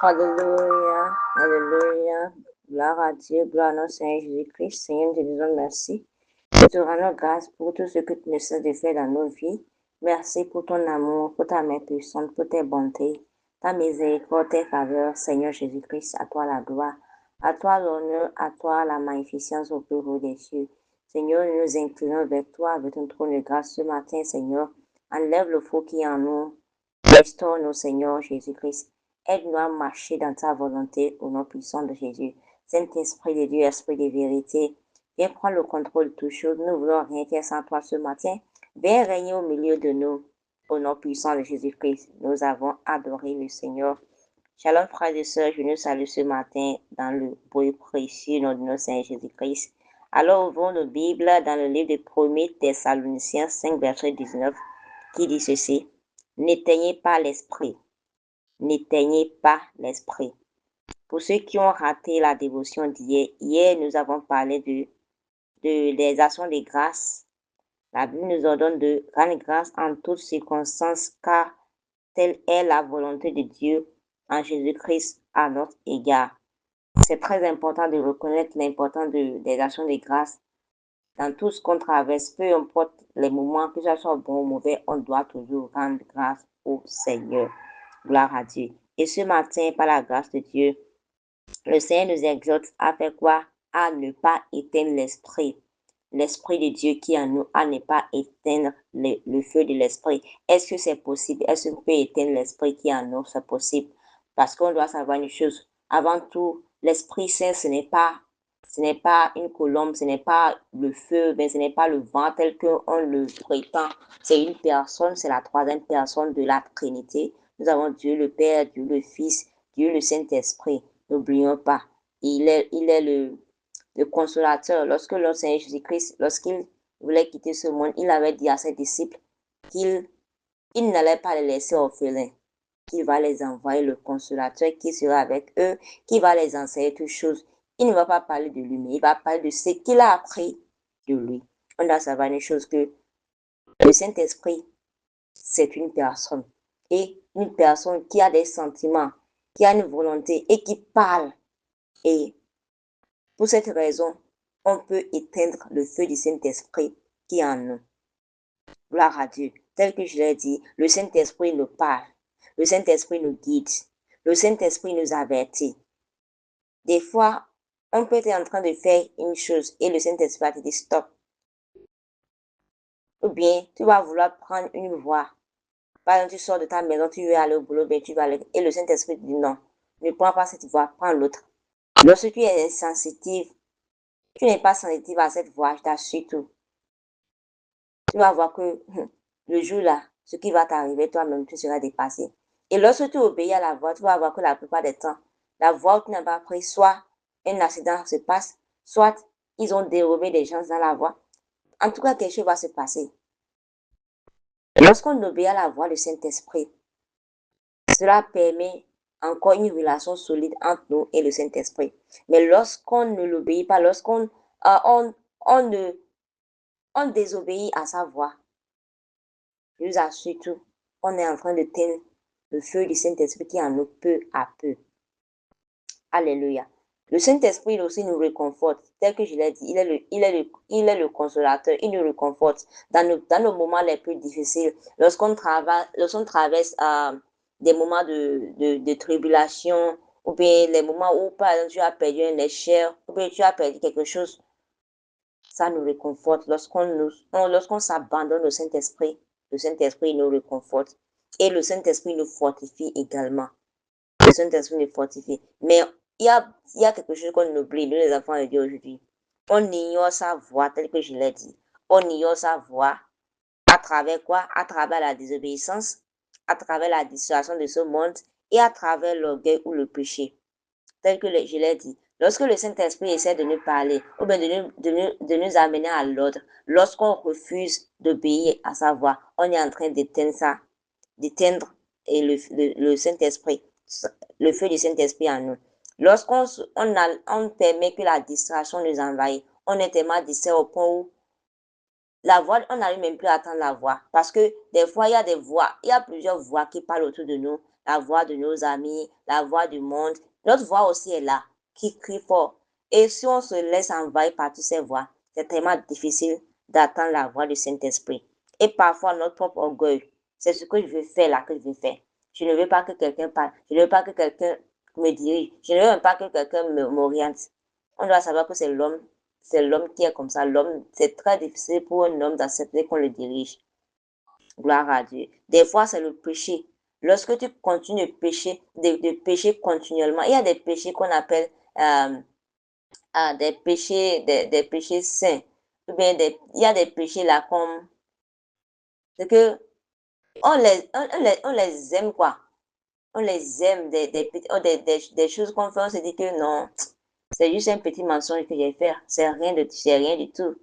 Alléluia, Alléluia. Gloire à Dieu, gloire à notre Seigneur Jésus-Christ. Seigneur, nous te disons merci. Nous te rendons grâce pour tout ce que tu ne cesses de faire dans nos vies. Merci pour ton amour, pour ta main puissante, pour tes bontés, ta miséricorde, tes faveurs, Seigneur Jésus-Christ. À toi la gloire, à toi l'honneur, à toi la magnificence au plus haut des cieux. Seigneur, nous nous inclinons vers toi avec ton trône de grâce ce matin, Seigneur. Enlève le faux qui est en nous. Restaure-nous, Seigneur Jésus-Christ. Aide-nous à marcher dans ta volonté au nom puissant de Jésus. Saint-Esprit de Dieu, Esprit de vérité, viens prendre le contrôle de toutes choses. Nous voulons rien faire sans toi ce matin. Viens régner au milieu de nous. Au nom puissant de Jésus-Christ, nous avons adoré le Seigneur. Shalom, frères et sœurs, je nous salue ce matin dans le beau précieux nom de notre Seigneur Jésus-Christ. Alors, ouvrons nos Bibles dans le livre de 1er Thessaloniciens 5, verset 19, qui dit ceci. N'éteignez pas l'esprit. N'éteignez pas l'esprit. Pour ceux qui ont raté la dévotion hier nous avons parlé des actions de grâce. La Bible nous ordonne de rendre grâce en toutes circonstances, car telle est la volonté de Dieu en Jésus-Christ à notre égard. C'est très important de reconnaître l'importance des actions de grâce. Dans tout ce qu'on traverse, peu importe les moments, que ce soit bon ou mauvais, on doit toujours rendre grâce au Seigneur. Gloire à Dieu. Et ce matin, par la grâce de Dieu, le Seigneur nous exhorte à faire quoi? À ne pas éteindre l'esprit. L'esprit de Dieu qui est en nous, à ne pas éteindre le feu de l'esprit. Est-ce que c'est possible? Est-ce qu'on peut éteindre l'esprit qui est en nous? C'est possible. Parce qu'on doit savoir une chose. Avant tout, l'Esprit Saint, ce n'est pas une colombe, ce n'est pas le feu, mais ce n'est pas le vent tel qu'on le prétend. C'est une personne, c'est la troisième personne de la Trinité. Nous avons Dieu le Père, Dieu le Fils, Dieu le Saint-Esprit. N'oublions pas, il est le consolateur. Lorsque le Seigneur Jésus-Christ, lorsqu'il voulait quitter ce monde, il avait dit à ses disciples qu'il n'allait pas les laisser orphelins, qu'il va les envoyer le consolateur qui sera avec eux, qui va les enseigner toutes choses. Il ne va pas parler de lui, mais il va parler de ce qu'il a appris de lui. On doit savoir une chose, que le Saint-Esprit, c'est une personne. Et une personne qui a des sentiments, qui a une volonté et qui parle. Et pour cette raison, on peut éteindre le feu du Saint-Esprit qui est en nous. Gloire à Dieu. Tel que je l'ai dit, le Saint-Esprit nous parle. Le Saint-Esprit nous guide. Le Saint-Esprit nous avertit. Des fois, on peut être en train de faire une chose et le Saint-Esprit va te dire stop. Ou bien, tu vas vouloir prendre une voie. Par exemple, tu sors de ta maison, tu veux aller au boulot, bien tu vas aller. Et le Saint-Esprit te dit non, ne prends pas cette voie, prends l'autre. Lorsque tu es insensitive, tu n'es pas sensitive à cette voie, je t'assure tout. Tu vas voir que le jour là, ce qui va t'arriver, toi-même, tu seras dépassé. Et lorsque tu obéis à la voie, tu vas voir que la plupart des temps, la voie où tu n'as pas pris, soit un accident se passe, soit ils ont dérobé des gens dans la voie. En tout cas, quelque chose va se passer. Lorsqu'on obéit à la voix du Saint-Esprit, cela permet encore une relation solide entre nous et le Saint-Esprit. Mais lorsqu'on ne l'obéit pas, lorsqu'on on désobéit à sa voix, je vous assure tout, on est en train de teindre le feu du Saint-Esprit qui est en nous peu à peu. Alléluia. Le Saint-Esprit aussi nous réconforte. Tel que je l'ai dit, il est le consolateur. Il nous réconforte dans nos moments les plus difficiles. Lorsqu'on traverse des moments de tribulation, ou bien les moments où, par exemple, tu as perdu un être cher, ou bien tu as perdu quelque chose, ça nous réconforte. Lorsqu'on s'abandonne au Saint-Esprit, le Saint-Esprit nous réconforte. Et le Saint-Esprit nous fortifie également. Le Saint-Esprit nous fortifie. Mais il y a quelque chose qu'on oublie, nous les enfants de Dieu aujourd'hui. On ignore sa voix, telle que je l'ai dit. On ignore sa voix. À travers quoi? À travers la désobéissance, à travers la distraction de ce monde et à travers l'orgueil ou le péché. Tel que je l'ai dit. Lorsque le Saint-Esprit essaie de nous parler, ou bien de nous amener à l'ordre, lorsqu'on refuse d'obéir à sa voix, on est en train d'éteindre ça, d'éteindre le Saint-Esprit, le feu du Saint-Esprit en nous. On permet que la distraction nous envahisse, on est tellement distrait au point où la voix, on n'arrive même plus à entendre la voix. Parce que des fois, il y a plusieurs voix qui parlent autour de nous. La voix de nos amis, la voix du monde. Notre voix aussi est là, qui crie fort. Et si on se laisse envahir par toutes ces voix, c'est tellement difficile d'attendre la voix du Saint-Esprit. Et parfois, notre propre orgueil, c'est ce que je veux faire là que je veux faire. Je ne veux pas que quelqu'un parle. Je ne veux pas que quelqu'un me dirige. Je ne veux même pas que quelqu'un m'oriente. On doit savoir que c'est l'homme qui est comme ça. L'homme, c'est très difficile pour un homme d'accepter qu'on le dirige. Gloire à Dieu. Des fois, c'est le péché. Lorsque tu continues de pécher continuellement, il y a des péchés qu'on appelle des péchés sains. Ou bien il y a des péchés là comme, c'est que on les aime quoi. On les aime, des choses qu'on fait, on se dit que non, c'est juste un petit mensonge que j'ai fait. C'est rien du tout.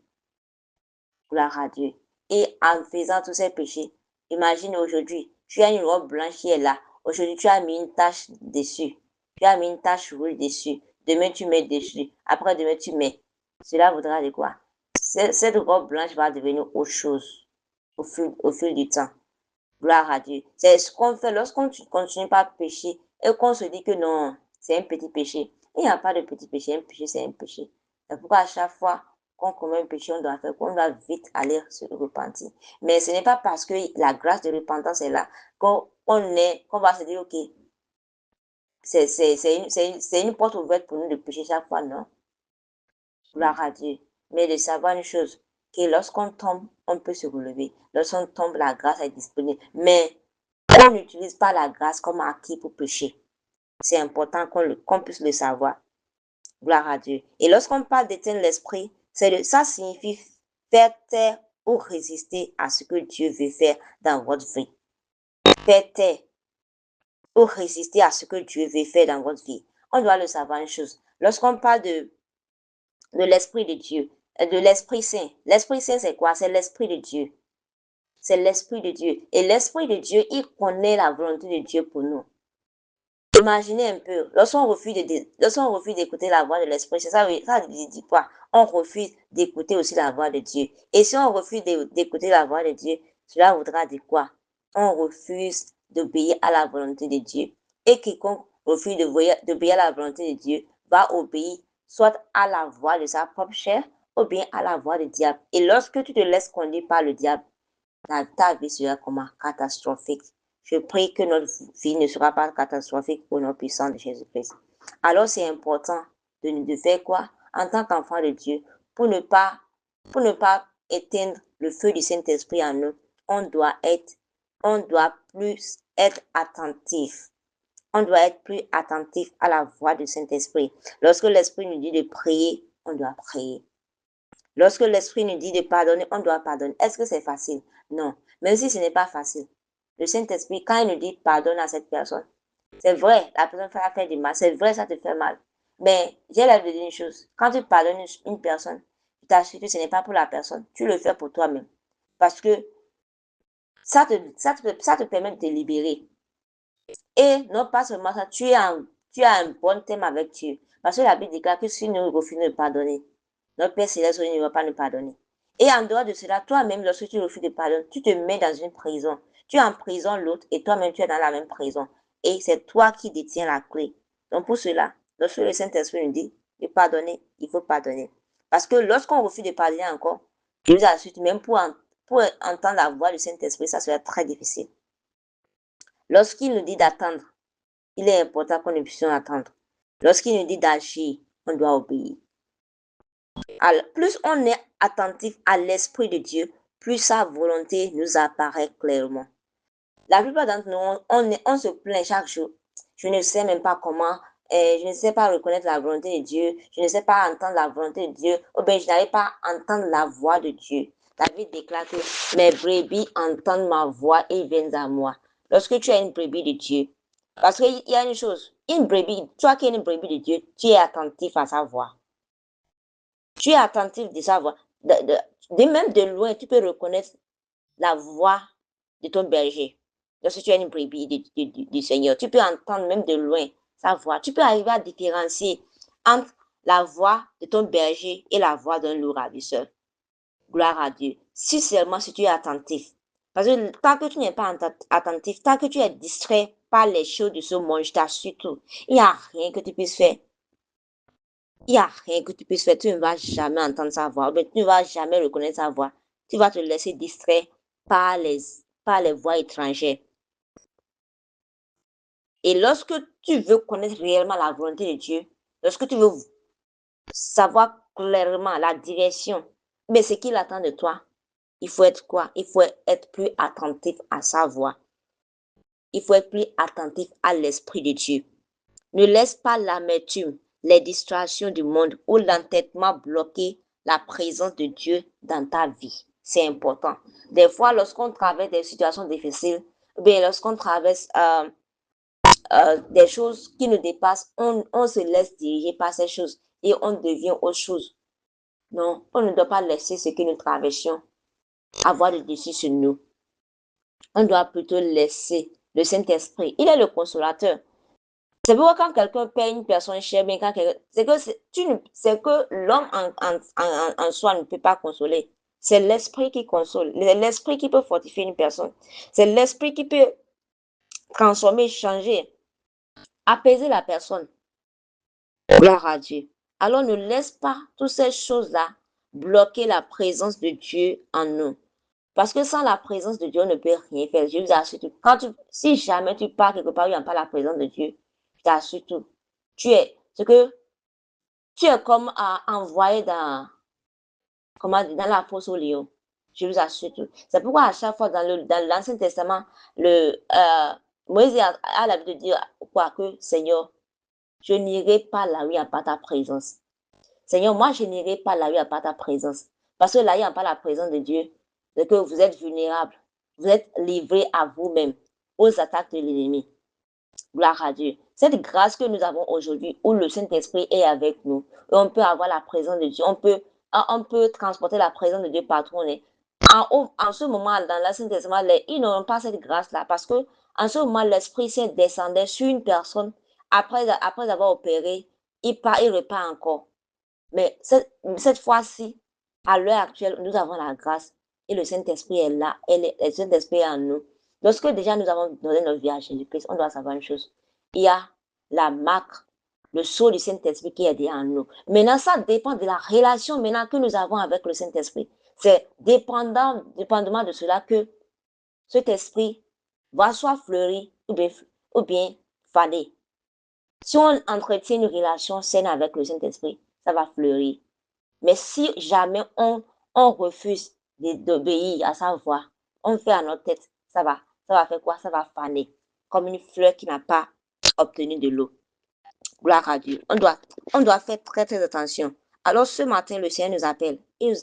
Gloire à Dieu. Et en faisant tous ces péchés, imagine aujourd'hui, tu as une robe blanche qui est là. Aujourd'hui, tu as mis une tache dessus. Tu as mis une tache rouge dessus. Demain, tu mets dessus. Après, demain, tu mets. Cela voudra dire quoi? Cette robe blanche va devenir autre chose au fil du temps. Gloire à Dieu. C'est ce qu'on fait lorsqu'on ne continue pas à pécher et qu'on se dit que non, c'est un petit péché. Il n'y a pas de petit péché. Un péché, c'est un péché. C'est pourquoi à chaque fois qu'on commet un péché, on doit vite aller se repentir. Mais ce n'est pas parce que la grâce de repentance est là qu'on va se dire, OK, c'est une porte ouverte pour nous de pécher chaque fois, non? Gloire à Dieu. Mais de savoir une chose, que lorsqu'on tombe, on peut se relever. Lorsqu'on tombe, la grâce est disponible. Mais on n'utilise pas la grâce comme acquis pour pécher. C'est important qu'on puisse le savoir. Gloire à Dieu. Et lorsqu'on parle d'éteindre l'esprit, ça signifie faire taire ou résister à ce que Dieu veut faire dans votre vie. Faire taire ou résister à ce que Dieu veut faire dans votre vie. On doit le savoir une chose. Lorsqu'on parle de l'Esprit de Dieu, de l'Esprit Saint. L'Esprit Saint, c'est quoi? C'est l'Esprit de Dieu. C'est l'Esprit de Dieu. Et l'Esprit de Dieu, il connaît la volonté de Dieu pour nous. Imaginez un peu, lorsqu'on refuse d'écouter la voix de l'Esprit, ça dit quoi? On refuse d'écouter aussi la voix de Dieu. Et si on refuse d'écouter la voix de Dieu, cela voudra dire quoi? On refuse d'obéir à la volonté de Dieu. Et quiconque refuse d'obéir à la volonté de Dieu va obéir soit à la voix de sa propre chair ou bien à la voix du diable. Et lorsque tu te laisses conduire par le diable, ta vie sera comment? Catastrophique. Je prie que notre vie ne sera pas catastrophique au nom puissant de Jésus-Christ. Alors c'est important de faire quoi? En tant qu'enfant de Dieu, pour ne pas, pour ne pas éteindre le feu du Saint-Esprit en nous, on doit plus être attentif. On doit être plus attentif à la voix du Saint-Esprit. Lorsque l'Esprit nous dit de prier, on doit prier. Lorsque l'Esprit nous dit de pardonner, on doit pardonner. Est-ce que c'est facile? Non. Même si ce n'est pas facile. Le Saint-Esprit, quand il nous dit pardonne à cette personne, c'est vrai, la personne va faire du mal. C'est vrai, ça te fait mal. Mais j'ai l'air de dire une chose. Quand tu pardonnes une personne, tu t'assures que ce n'est pas pour la personne. Tu le fais pour toi-même. Parce que ça te permet de te libérer. Et non pas seulement ça, tu as un bon thème avec Dieu. Parce que la Bible déclare que si nous refusons de pardonner, notre Père Céleste ne va pas nous pardonner. Et en dehors de cela, toi-même, lorsque tu refuses de pardonner, tu te mets dans une prison. Tu emprisonnes l'autre et toi-même, tu es dans la même prison. Et c'est toi qui détiens la clé. Donc pour cela, lorsque le Saint-Esprit nous dit de pardonner, il faut pardonner. Parce que lorsqu'on refuse de pardonner encore, je vous assure, même pour entendre la voix du Saint-Esprit, ça sera très difficile. Lorsqu'il nous dit d'attendre, il est important qu'on ne puissions attendre. Lorsqu'il nous dit d'agir, on doit obéir. Alors, plus on est attentif à l'Esprit de Dieu, plus sa volonté nous apparaît clairement. La plupart d'entre nous, on se plaint chaque jour. Je ne sais même pas comment, je ne sais pas reconnaître la volonté de Dieu, je ne sais pas entendre la volonté de Dieu, ou bien je n'arrive pas à entendre la voix de Dieu. David déclare que mes brebis entendent ma voix et viennent à moi. Lorsque tu as une brebis de Dieu, parce qu'il y a une chose, une brebis, toi qui es une brebis de Dieu, tu es attentif à sa voix. Tu es attentif de sa voix. Même de loin, tu peux reconnaître la voix de ton berger. Lorsque tu es une brebis du Seigneur, tu peux entendre même de loin sa voix. Tu peux arriver à différencier entre la voix de ton berger et la voix d'un loup ravisseur. Gloire à Dieu. Si seulement si tu es attentif. Parce que tant que tu n'es pas attentif, tant que tu es distrait par les choses de ce monde, je t'assure tout. Il n'y a rien que tu puisses faire Il n'y a rien que tu puisses faire. Tu ne vas jamais entendre sa voix, mais tu ne vas jamais reconnaître sa voix. Tu vas te laisser distraire par les voix étrangères. Et lorsque tu veux connaître réellement la volonté de Dieu, lorsque tu veux savoir clairement la direction, mais ce qu'il attend de toi, il faut être quoi? Il faut être plus attentif à sa voix. Il faut être plus attentif à l'Esprit de Dieu. Ne laisse pas l'amertume, les distractions du monde ou l'entêtement bloquer la présence de Dieu dans ta vie. C'est important. Des fois, lorsqu'on traverse des situations difficiles, bien lorsqu'on traverse des choses qui nous dépassent, on se laisse diriger par ces choses et on devient autre chose. Non, on ne doit pas laisser ce que nous traversions avoir le dessus sur nous. On doit plutôt laisser le Saint-Esprit. Il est le consolateur. C'est pourquoi quand quelqu'un paie une personne chère, mais quand c'est que l'homme en soi ne peut pas consoler. C'est l'esprit qui console. L'esprit qui peut fortifier une personne. C'est l'esprit qui peut transformer, changer, apaiser la personne. Gloire à Dieu. Alors ne laisse pas toutes ces choses-là bloquer la présence de Dieu en nous. Parce que sans la présence de Dieu, on ne peut rien faire. Je vous assure tout. Si jamais tu pars quelque part où il n'y a pas la présence de Dieu, je t'assure tout. Tu es comme envoyé dans la fosse au lion. Je vous assure tout. C'est pourquoi à chaque fois dans l'Ancien Testament, Moïse a l'habitude de dire quoi que Seigneur, je n'irai pas là où il n'y a pas ta présence. Seigneur, moi, je n'irai pas là où il n'y a pas ta présence. Parce que là, il n'y a pas la présence de Dieu. C'est que vous êtes vulnérable. Vous êtes livré à vous-même aux attaques de l'ennemi. Gloire à Dieu. Cette grâce que nous avons aujourd'hui, où le Saint-Esprit est avec nous, et on peut avoir la présence de Dieu, on peut transporter la présence de Dieu partout où on est. En ce moment, dans l'Ancien Testament, ils n'ont pas cette grâce-là parce que en ce moment, l'Esprit s'est descendu sur une personne. Après avoir opéré, il repart encore. Mais cette fois-ci, à l'heure actuelle, nous avons la grâce et le Saint-Esprit est là, et le Saint-Esprit est en nous. Lorsque déjà nous avons donné notre vie à Jésus-Christ, on doit savoir une chose. Il y a la marque, le sceau du Saint-Esprit qui est déjà en nous. Maintenant, ça dépend de la relation maintenant que nous avons avec le Saint-Esprit. C'est dépendamment de cela que cet esprit va soit fleurir ou bien faner. Si on entretient une relation saine avec le Saint-Esprit, ça va fleurir. Mais si jamais on refuse d'obéir à sa voix, on fait à notre tête, ça va faire quoi? Ça va faner, comme une fleur qui n'a pas obtenu de l'eau. Gloire à Dieu. On doit faire très très attention. Alors ce matin, le Seigneur nous appelle. Il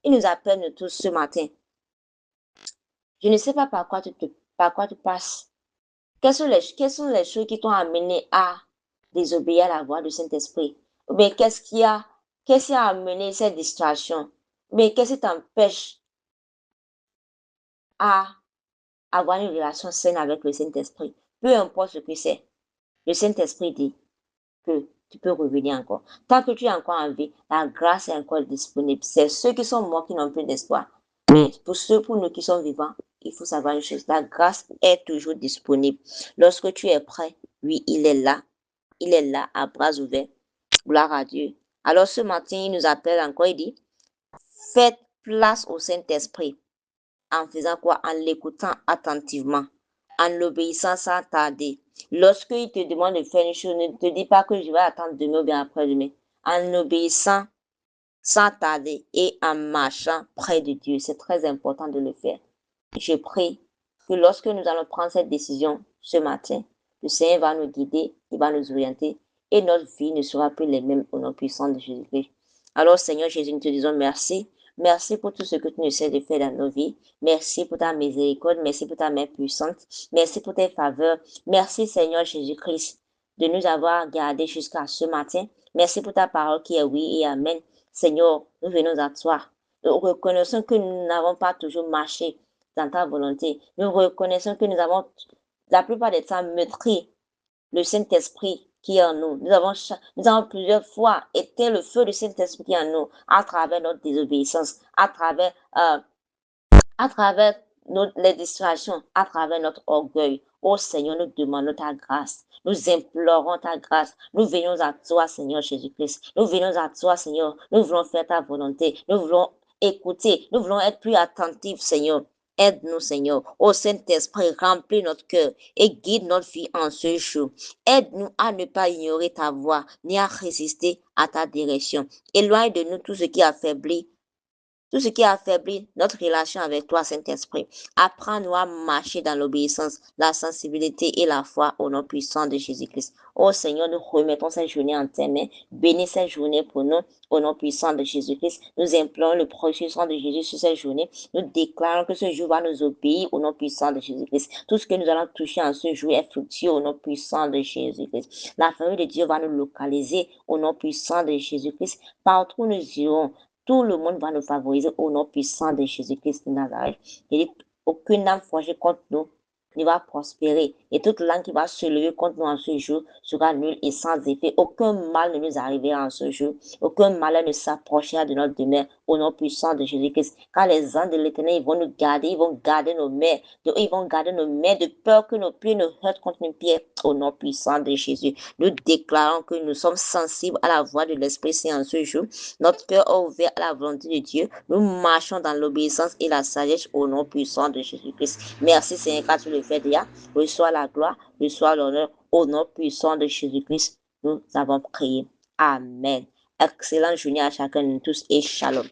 nous appelle tous ce matin. Je ne sais pas par quoi tu passes. Quelles sont les choses qui t'ont amené à désobéir à la voix du Saint-Esprit? Ou bien qu'est-ce qui a amené cette distraction? Mais qu'est-ce qui t'empêche à avoir une relation saine avec le Saint-Esprit? Peu importe ce que c'est, le Saint-Esprit dit que tu peux revenir encore. Tant que tu es encore en vie, la grâce est encore disponible. C'est ceux qui sont morts qui n'ont plus d'espoir. Mais pour nous qui sommes vivants, il faut savoir une chose, la grâce est toujours disponible. Lorsque tu es prêt, oui, il est là. Il est là à bras ouverts. Gloire à Dieu. Alors ce matin, il nous appelle encore, il dit, faites place au Saint-Esprit. En faisant quoi? En l'écoutant attentivement, en l'obéissant sans tarder. Lorsqu'il te demande de faire une chose, ne te dis pas que je vais attendre demain ou bien après-demain. En obéissant sans tarder et en marchant près de Dieu. C'est très important de le faire. Je prie que lorsque nous allons prendre cette décision ce matin, le Seigneur va nous guider, il va nous orienter et notre vie ne sera plus les mêmes au nom puissant de Jésus-Christ. Alors Seigneur Jésus, nous te disons merci. Merci pour tout ce que tu nous essaies de faire dans nos vies. Merci pour ta miséricorde. Merci pour ta main puissante. Merci pour tes faveurs. Merci Seigneur Jésus-Christ de nous avoir gardés jusqu'à ce matin. Merci pour ta parole qui est oui et amen. Seigneur, nous venons à toi. Nous reconnaissons que nous n'avons pas toujours marché dans ta volonté. Nous reconnaissons que nous avons la plupart des temps meurtri le Saint-Esprit qui est en nous. Nous avons plusieurs fois éteint le feu du Saint-Esprit qui est en nous à travers notre désobéissance, à travers les distractions, à travers notre orgueil. Oh Seigneur, nous demandons ta grâce. Nous implorons ta grâce. Nous venons à toi, Seigneur Jésus-Christ. Nous venons à toi, Seigneur. Nous voulons faire ta volonté. Nous voulons écouter. Nous voulons être plus attentifs, Seigneur. Aide-nous, Seigneur. Ô Saint-Esprit, remplis notre cœur et guide notre vie en ce jour. Aide-nous à ne pas ignorer ta voix, ni à résister à ta direction. Éloigne de nous tout ce qui affaiblit notre relation avec toi, Saint-Esprit. Apprends-nous à marcher dans l'obéissance, la sensibilité et la foi au nom puissant de Jésus-Christ. Oh Seigneur, nous remettons cette journée en tes mains. Bénis cette journée pour nous au nom puissant de Jésus-Christ. Nous implorons le précieux sang de Jésus sur cette journée. Nous déclarons que ce jour va nous obéir au nom puissant de Jésus-Christ. Tout ce que nous allons toucher en ce jour est fructueux au nom puissant de Jésus-Christ. La famille de Dieu va nous localiser au nom puissant de Jésus-Christ. Partout où nous irons, tout le monde va nous favoriser au nom puissant de Jésus-Christ de Nazareth. Et aucune âme forgée contre nous ne va prospérer. Et toute langue qui va se lever contre nous en ce jour sera nulle et sans effet. Aucun mal ne nous arrivera en ce jour. Aucun malheur ne s'approchera de notre demeure au nom puissant de Jésus-Christ. Car les anges de l'Éternel, ils vont nous garder, ils vont garder nos mains. Ils vont garder nos mains de peur que nos pieds ne heurtent contre une pierre au nom puissant de Jésus. Nous déclarons que nous sommes sensibles à la voix de l'Esprit Saint en ce jour. Notre cœur est ouvert à la volonté de Dieu. Nous marchons dans l'obéissance et la sagesse au nom puissant de Jésus-Christ. Merci Seigneur car tu le fais déjà. Reçois la gloire, reçois l'honneur au nom puissant de Jésus-Christ. Nous avons prié. Amen. Excellente journée à chacun de nous tous et shalom.